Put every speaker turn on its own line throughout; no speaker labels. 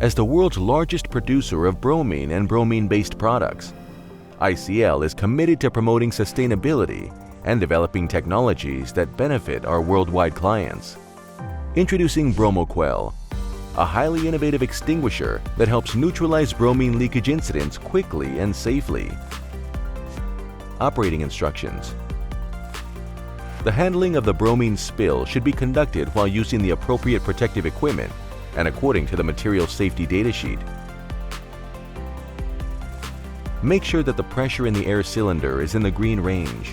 As the world's largest producer of bromine and bromine-based products, ICL is committed to promoting sustainability and developing technologies that benefit our worldwide clients. Introducing BromoQuel, a highly innovative extinguisher that helps neutralize bromine leakage incidents quickly and safely. Operating instructions. The handling of the bromine spill should be conducted while using the appropriate protective equipment and according to the material safety data sheet. Make sure that the pressure in the air cylinder is in the green range.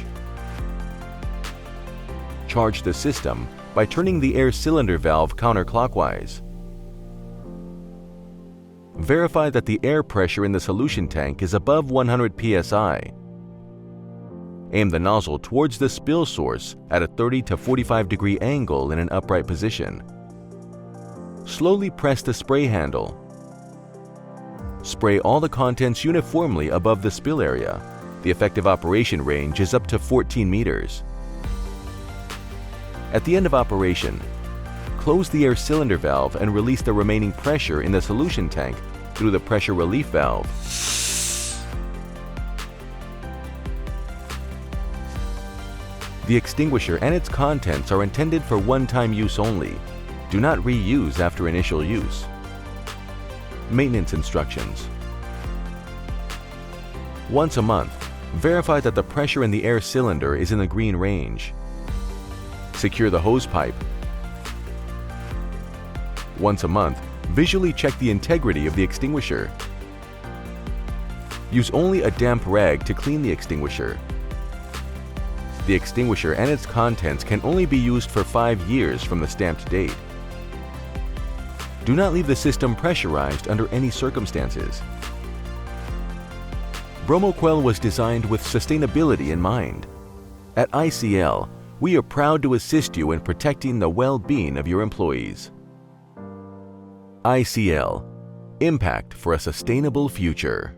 Charge the system by turning the air cylinder valve counterclockwise. Verify that the air pressure in the solution tank is above 100 psi. Aim the nozzle towards the spill source at a 30 to 45 degree angle in an upright position. Slowly press the spray handle. Spray all the contents uniformly above the spill area. The effective operation range is up to 14 meters. At the end of operation, close the air cylinder valve and release the remaining pressure in the solution tank through the pressure relief valve. The extinguisher and its contents are intended for one-time use only. Do not reuse after initial use. Maintenance instructions. Once a month, verify that the pressure in the air cylinder is in the green range. Secure the hose pipe. Once a month, visually check the integrity of the extinguisher. Use only a damp rag to clean the extinguisher. The extinguisher and its contents can only be used for 5 years from the stamped date. Do not leave the system pressurized under any circumstances. BromoQuel was designed with sustainability in mind. At ICL, we are proud to assist you in protecting the well-being of your employees. ICL, impact for a sustainable future.